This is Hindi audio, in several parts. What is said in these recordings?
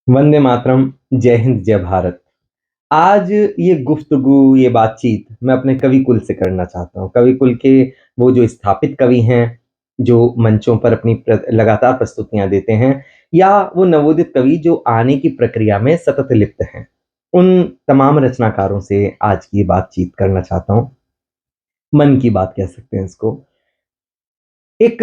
वंदे मातरम, जय हिंद, जय भारत। आज ये गुफ्तगू, ये बातचीत मैं अपने कवि कुल से करना चाहता हूँ। कवि कुल के वो जो स्थापित कवि हैं, जो मंचों पर अपनी लगातार प्रस्तुतियाँ देते हैं, या वो नवोदित कवि जो आने की प्रक्रिया में सतत लिप्त हैं। उन तमाम रचनाकारों से आज की ये बातचीत करना चाहता हूँ। मन की बात कह सकते हैं इसको। एक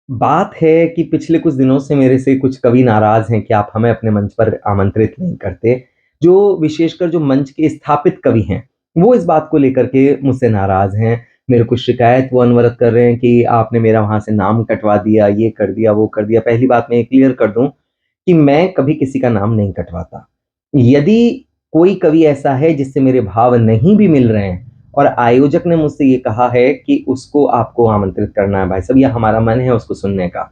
बात है कि पिछले कुछ दिनों से मेरे से कुछ कवि नाराज़ हैं कि आप हमें अपने मंच पर आमंत्रित नहीं करते। जो विशेषकर जो मंच के स्थापित कवि हैं, वो इस बात को लेकर के मुझसे नाराज़ हैं। मेरे को शिकायत वो अनवरत कर रहे हैं कि आपने मेरा वहाँ से नाम कटवा दिया, ये कर दिया, वो कर दिया। पहली बात मैं ये क्लियर कर दूँ कि मैं कभी किसी का नाम नहीं कटवाता। यदि कोई कवि ऐसा है जिससे मेरे भाव नहीं भी मिल रहे हैं और आयोजक ने मुझसे ये कहा है कि उसको आपको आमंत्रित करना है भाई साहब, या हमारा मन है उसको सुनने का,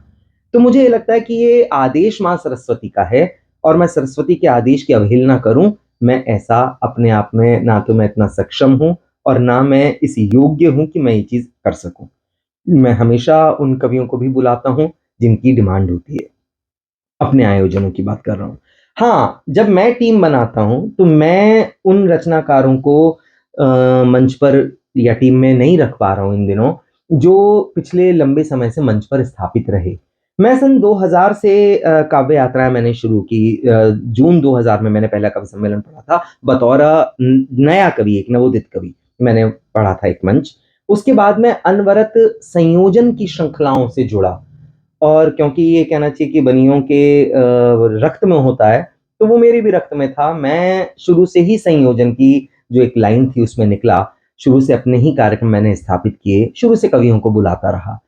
तो मुझे ये लगता है कि ये आदेश माँ सरस्वती का है और मैं सरस्वती के आदेश की अवहेलना करूं, मैं ऐसा अपने आप में ना तो मैं इतना सक्षम हूं और ना मैं इस योग्य हूं कि मैं ये चीज़ कर सकूं। मैं हमेशा उन कवियों को भी बुलाता हूं जिनकी डिमांड होती है। अपने आयोजनों की बात कर रहा हूँ। हाँ, जब मैं टीम बनाता हूँ, तो मैं उन रचनाकारों को मंच पर या टीम में नहीं रख पा रहा हूँ इन दिनों, जो पिछले लंबे समय से मंच पर स्थापित रहे। मैं सन 2000 से काव्य यात्राएँ मैंने शुरू की। जून 2000 में मैंने पहला कवि सम्मेलन पढ़ा था, बतौर नया कवि, एक नवोदित कवि, मैंने पढ़ा था एक मंच। उसके बाद मैं अनवरत संयोजन की श्रृंखलाओं से जुड़ा। और क्योंकि ये कहना चाहिए कि बनियों के रक्त में होता है, तो वो मेरे भी रक्त में था। मैं शुरू से ही संयोजन की जो एक लाइन थी उसमें निकला। शुरू से अपने ही कार्यक्रम मैंने स्थापित किए, शुरू से कवियों को बुलाता रहा।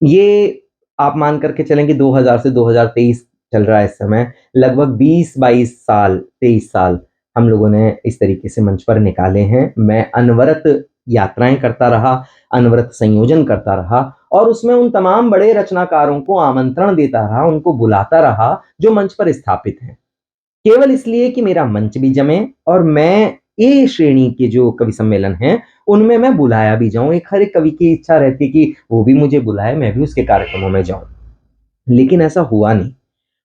ये आप मान कर के चलें कि 2000 से 2023 चल रहा है इस समय। लगभग 20-22 साल, 23 साल हम लोगों ने इस तरीके से मंच पर निकाले हैं। मैं अनवरत यात्राएँ करता रहा, अनवरत संयोजन करता रहा और उसमें उन तमाम बड़े रचनाकारों को आमंत्रण देता रहा, उनको बुलाता रहा जो मंच पर स्थापित हैं। केवल इसलिए कि मेरा मंच भी जमे और मैं ए श्रेणी के जो कवि सम्मेलन हैं, उनमें मैं बुलाया भी जाऊँ। एक हर एक कवि की इच्छा रहती है कि वो भी मुझे बुलाए, मैं भी उसके कार्यक्रमों में जाऊँ। लेकिन ऐसा हुआ नहीं।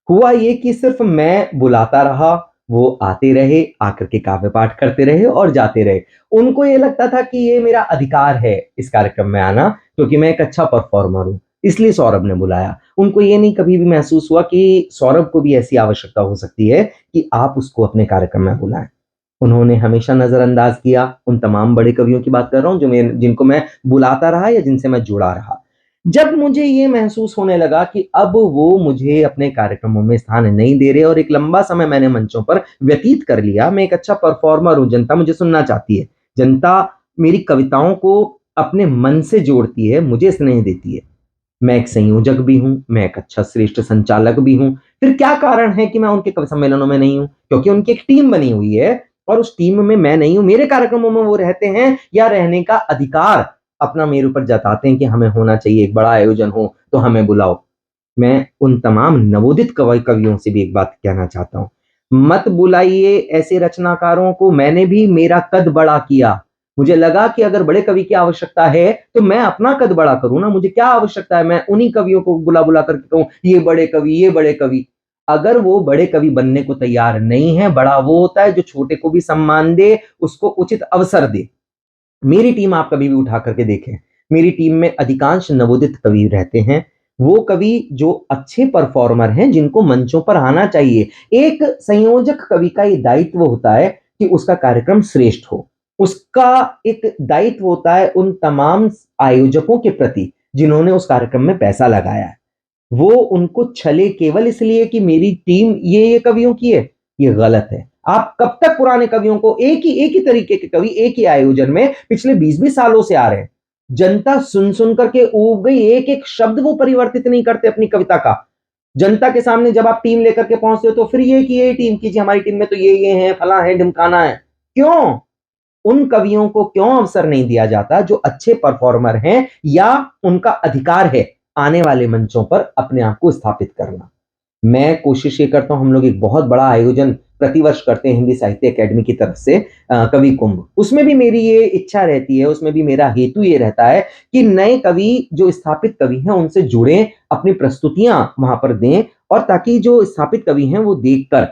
हुआ ये कि सिर्फ़ मैं बुलाता रहा, वो आते रहे, आकर के काव्य पाठ करते रहे और जाते रहे। उनको ये लगता था कि ये मेरा अधिकार है इस कार्यक्रम में आना, क्योंकि मैं एक अच्छा परफ़ॉर्मर हूँ, इसलिए सौरभ ने बुलाया। उनको ये नहीं कभी भी महसूस हुआ कि सौरभ को भी ऐसी आवश्यकता हो सकती है कि आप उसको अपने कार्यक्रम में बुलाएँ। उन्होंने हमेशा नज़रअंदाज किया, उन तमाम बड़े कवियों की बात कर रहा हूँ जिनको मैं बुलाता रहा या जिनसे मैं जुड़ा रहा। जब मुझे ये महसूस होने लगा कि अब वो मुझे अपने कार्यक्रमों में स्थान नहीं दे रहे और एक लंबा समय मैंने मंचों पर व्यतीत कर लिया, मैं एक अच्छा परफ़ॉर्मर हूँ, जनता मुझे सुनना चाहती है। जनता मेरी कविताओं को अपने मन से जोड़ती है, मुझे स्नेह देती है। मैं एक संयोजक भी हूँ, मैं एक अच्छा श्रेष्ठ संचालक भी हूँ। फिर क्या कारण है कि मैं उनके कवि सम्मेलनों में नहीं हूँ? क्योंकि उनकी एक टीम बनी हुई है और उस टीम में मैं नहीं हूँ। मेरे कार्यक्रमों में वो रहते हैं या रहने का अधिकार अपना मेरे ऊपर जताते हैं कि हमें होना चाहिए, एक बड़ा आयोजन हो तो हमें बुलाओ। मैं उन तमाम नवोदित कवियों से भी एक बात कहना चाहता हूँ, मत बुलाइए ऐसे रचनाकारों को। मैंने भी मेरा कद बड़ा किया। मुझे लगा कि अगर बड़े कवि की आवश्यकता है, तो मैं अपना कद बड़ा करूँ ना, मुझे क्या आवश्यकता है मैं उन्हीं कवियों को बुला-बुला कर कहूँ, ये बड़े कवि, ये बड़े कवि। अगर वो बड़े कवि बनने को तैयार नहीं है, बड़ा वो होता है जो छोटे को भी सम्मान दे, उसको उचित अवसर दे। मेरी टीम आप कभी भी उठा करके देखें, मेरी टीम में अधिकांश नवोदित कवि रहते हैं। वो कवि जो अच्छे परफॉर्मर हैं, जिनको मंचों पर आना चाहिए। एक संयोजक कवि का ये दायित्व होता है कि उसका कार्यक्रम श्रेष्ठ हो। उसका एक दायित्व होता है उन तमाम आयोजकों के प्रति जिन्होंने उस कार्यक्रम में पैसा लगाया है। वो उनको छले केवल इसलिए कि मेरी टीम ये कवियों की है, ये गलत है। आप कब तक पुराने कवियों को एक ही तरीके के कवि एक ही आयोजन में पिछले 20-20 सालों से आ रहे हैं। जनता सुन-सुन करके ऊब गई, एक-एक शब्द वो परिवर्तित नहीं करते अपनी कविता का। जनता के सामने जब आप टीम लेकर के पहुँचते हो तो फिर ये कि ये टीम कीजिए, हमारी टीम में तो ये है, फलाँ है, ढिमकाना है। क्यों? उन कवियों को क्यों अवसर नहीं दिया जाता जो अच्छे परफॉर्मर हैं या उनका अधिकार है आने वाले मंचों पर अपने आप को स्थापित करना। मैं कोशिश ये करता हूँ, हम लोग एक बहुत बड़ा आयोजन प्रतिवर्ष करते हैं हिंदी साहित्य अकेडमी की तरफ से, कवि कुंभ। उसमें भी मेरी ये इच्छा रहती है, उसमें भी मेरा हेतु ये रहता है कि नए कवि जो स्थापित कवि हैं उनसे जुड़ें, अपनी प्रस्तुतियाँ वहाँ पर दें और ताकि जो स्थापित कवि हैं वो देखकर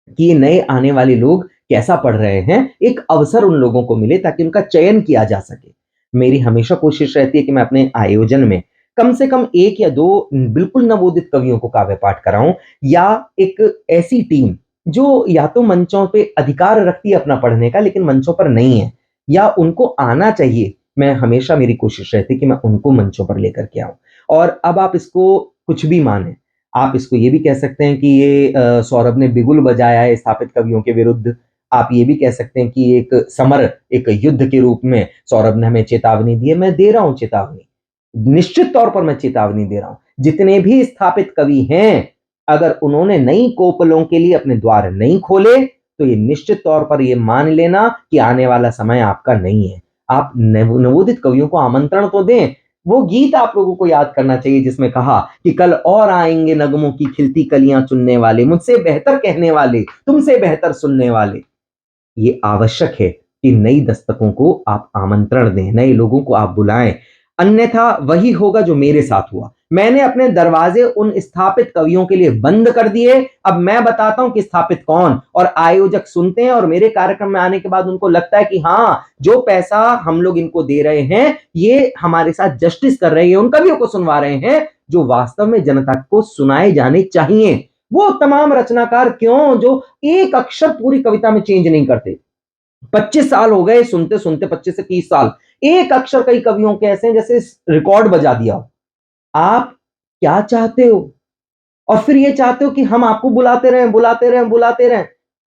कि ये नए आने वाले लोग कैसा पढ़ रहे हैं, एक अवसर उन लोगों को मिले ताकि उनका चयन किया जा सके। मेरी हमेशा कोशिश रहती है कि मैं अपने आयोजन में कम से कम 1 या 2 बिल्कुल नवोदित कवियों को काव्य पाठ कराऊँ या एक ऐसी टीम जो या तो मंचों पे अधिकार रखती है अपना पढ़ने का लेकिन मंचों पर नहीं है या उनको आना चाहिए, मैं हमेशा मेरी कोशिश रहती है कि मैं उनको मंचों पर लेकर के आऊँ। और अब आप इसको कुछ भी मानें, आप इसको ये भी कह सकते हैं कि ये सौरभ ने बिगुल बजाया है स्थापित कवियों के विरुद्ध। आप ये भी कह सकते हैं कि एक समर, एक युद्ध के रूप में सौरभ ने हमें चेतावनी दी है। मैं दे रहा हूँ चेतावनी। निश्चित तौर पर मैं चेतावनी दे रहा हूँ। जितने भी स्थापित कवि हैं, अगर उन्होंने नई कोपलों के लिए अपने द्वार नहीं खोले, तो ये निश्चित तौर पर ये मान लेना कि आने वाला समय आपका नहीं है। आप नवोदित कवियों को आमंत्रण तो दें। वो गीत आप लोगों को याद करना चाहिए जिसमें कहा कि कल और आएंगे नगमों की खिलती कलियां चुनने वाले, मुझसे बेहतर कहने वाले, तुमसे बेहतर सुनने वाले। ये आवश्यक है कि नई दस्तकों को आप आमंत्रण दें, नए लोगों को आप बुलाएं। अन्यथा वही होगा जो मेरे साथ हुआ। मैंने अपने दरवाजे उन स्थापित कवियों के लिए बंद कर दिए। अब मैं बताता हूं कि स्थापित कौन, और आयोजक सुनते हैं और मेरे कार्यक्रम में आने के बाद उनको लगता है कि हाँ, जो पैसा हम लोग इनको दे रहे हैं ये हमारे साथ जस्टिस कर रहे हैं, उन कवियों को सुनवा रहे हैं जो वास्तव में जनता को सुनाए जाने चाहिए। वो तमाम रचनाकार क्यों जो एक अक्षर पूरी कविता में चेंज नहीं करते। 25 साल हो गए सुनते सुनते, 25 से 30 साल, एक अक्षर कई कवियों के ऐसे हैं जैसे रिकॉर्ड बजा दिया हो। आप क्या चाहते हो? और फिर ये चाहते हो कि हम आपको बुलाते रहें, बुलाते रहें, बुलाते रहें।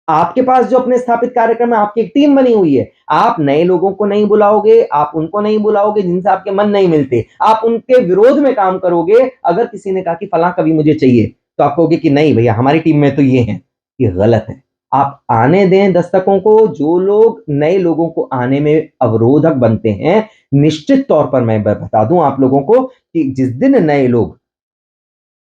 आपके पास जो अपने स्थापित कार्यक्रम है, आपकी एक टीम बनी हुई है। आप नए लोगों को नहीं बुलाओगे, आप उनको नहीं बुलाओगे जिनसे आपके मन नहीं मिलते। आप उनके विरोध में काम करोगे। अगर किसी ने कहा कि फलां कवि मुझे चाहिए, तो आप कहोगे कि नहीं भैया हमारी टीम में तो ये हैं। ये गलत है। आप आने दें दस्तकों को। जो लोग नए लोगों को आने में अवरोधक बनते हैं, निश्चित तौर पर मैं बता दूं आप लोगों को कि जिस दिन नए लोग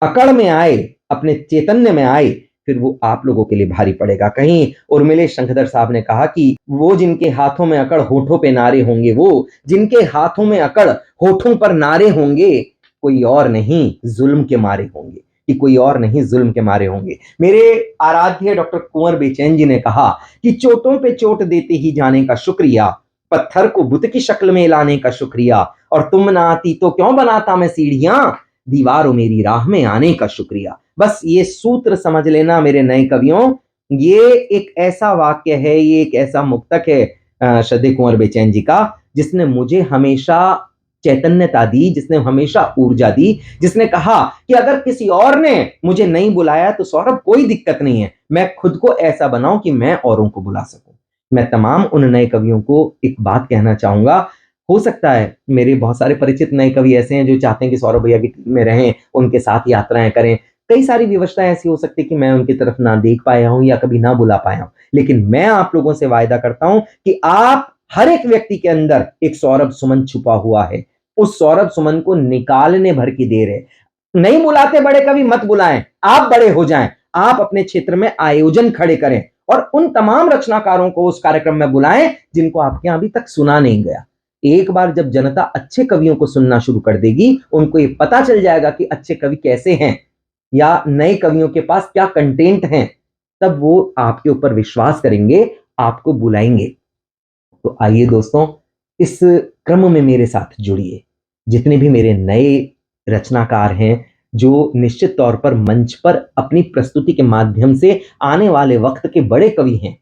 अकड़ में आए, अपने चैतन्य में आए, फिर वो आप लोगों के लिए भारी पड़ेगा। कहीं उर्मिले शंखधर साहब ने कहा कि वो जिनके हाथों में अकड़ होठों पे नारे होंगे, वो जिनके हाथों में अकड़ होठों पर नारे होंगे, कोई और नहीं जुल्म के मारे होंगे, कि कोई और नहीं जुल्म के मारे होंगे। मेरे आराध्य डॉक्टर कुंवर बेचैन जी ने कहा कि चोटों पे चोट देते ही जाने का शुक्रिया, पत्थर को बुत की शक्ल में लाने का शुक्रिया, और तुम ना आती तो क्यों बनाता मैं सीढ़ियां, दीवारों मेरी राह में आने का शुक्रिया। बस ये सूत्र समझ लेना मेरे नए कवियों। ये एक ऐसा वाक्य है, ये एक ऐसा मुक्तक है श्रद्धेय कुंवर बेचैन जी का, जिसने मुझे हमेशा चैतन्यता दी, जिसने हमेशा ऊर्जा दी, जिसने कहा कि अगर किसी और ने मुझे नहीं बुलाया तो सौरभ कोई दिक्कत नहीं है, मैं खुद को ऐसा बनाऊं कि मैं औरों को बुला सकूं। मैं तमाम उन नए कवियों को एक बात कहना चाहूंगा। हो सकता है मेरे बहुत सारे परिचित नए कवि ऐसे हैं जो चाहते हैं कि सौरभ भैया की टीम में रहें, उनके साथ यात्राएं करें। कई सारी व्यवस्थाएं ऐसी हो सकती है कि मैं उनकी तरफ ना देख पाया हूं या कभी ना बुला पाया हूं, लेकिन मैं आप लोगों से वायदा करता हूं कि आप हर एक व्यक्ति के अंदर एक सौरभ सुमन छुपा हुआ है। उस सौरभ सुमन को निकालने भर की देर है। नहीं बुलाते बड़े कवि मत बुलाएं, आप बड़े हो जाएं। आप अपने क्षेत्र में आयोजन खड़े करें और उन तमाम रचनाकारों को उस कार्यक्रम में बुलाएं जिनको आपके यहां अभी तक सुना नहीं गया। एक बार जब जनता अच्छे कवियों को सुनना शुरू कर देगी, उनको ये पता चल जाएगा कि अच्छे कवि कैसे हैं या नए कवियों के पास क्या कंटेंट हैं, तब वो आपके ऊपर विश्वास करेंगे, आपको बुलाएंगे। तो आइए दोस्तों, इस क्रम में मेरे साथ जुड़िए। जितने भी मेरे नए रचनाकार हैं जो निश्चित तौर पर मंच पर अपनी प्रस्तुति के माध्यम से आने वाले वक्त के बड़े कवि हैं,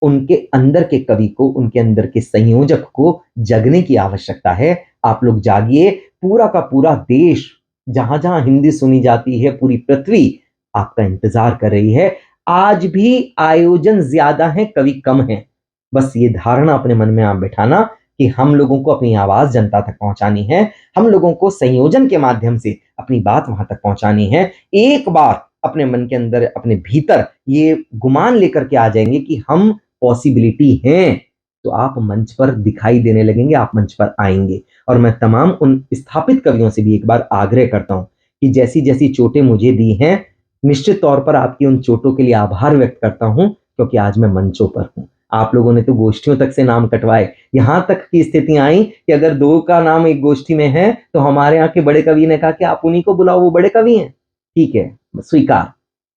उनके अंदर के कवि को, उनके अंदर के संयोजक को जगने की आवश्यकता है। आप लोग जागिए। पूरा का पूरा देश, जहां जहां हिंदी सुनी जाती है, पूरी पृथ्वी आपका इंतजार कर रही है। आज भी आयोजन ज्यादा है, कवि कम है। बस ये धारणा अपने मन में आप बिठाना कि हम लोगों को अपनी आवाज जनता तक पहुंचानी है। हम लोगों को संयोजन के माध्यम से अपनी बात वहां तक पहुंचानी है। एक बार अपने मन के अंदर, अपने भीतर ये गुमान लेकर के आ जाएंगे कि हम पॉसिबिलिटी हैं, तो आप मंच पर दिखाई देने लगेंगे, आप मंच पर आएंगे। और मैं तमाम उन स्थापित कवियों से भी एक बार आग्रह करता हूं कि जैसी जैसी चोटें मुझे दी हैं, निश्चित तौर पर आपकी उन चोटों के लिए आभार व्यक्त करता हूं, क्योंकि आज मैं मंचों पर हूं। आप लोगों ने तो गोष्ठियों तक से नाम कटवाए, यहां तक की स्थितियां आई कि अगर दो का नाम एक गोष्ठी में है तो हमारे यहाँ के बड़े कवि ने कहा कि आप उन्हीं को बुलाओ, वो बड़े कवि हैं। ठीक है, स्वीकार।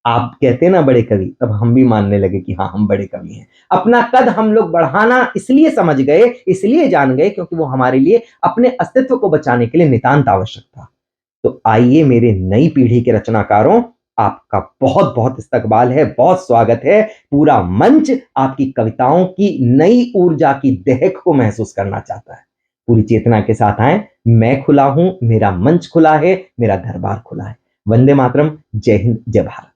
आप कहते हैं ना बड़े कवि, तब हम भी मानने लगे कि हाँ, हम बड़े कवि हैं। अपना कद हम लोग बढ़ाना इसलिए समझ गए, इसलिए जान गए क्योंकि वो हमारे लिए अपने अस्तित्व को बचाने के लिए नितांत आवश्यक था। तो आइए मेरे नई पीढ़ी के रचनाकारों, आपका बहुत-बहुत इस्तकबाल है, बहुत स्वागत है। पूरा मंच आपकी कविताओं की नई ऊर्जा की दहक को महसूस करना चाहता है। पूरी चेतना के साथ आएँ, मैं खुला हूँ, मेरा मंच खुला है, मेरा दरबार खुला है। वंदे मातरम, जय हिंद, जय भारत।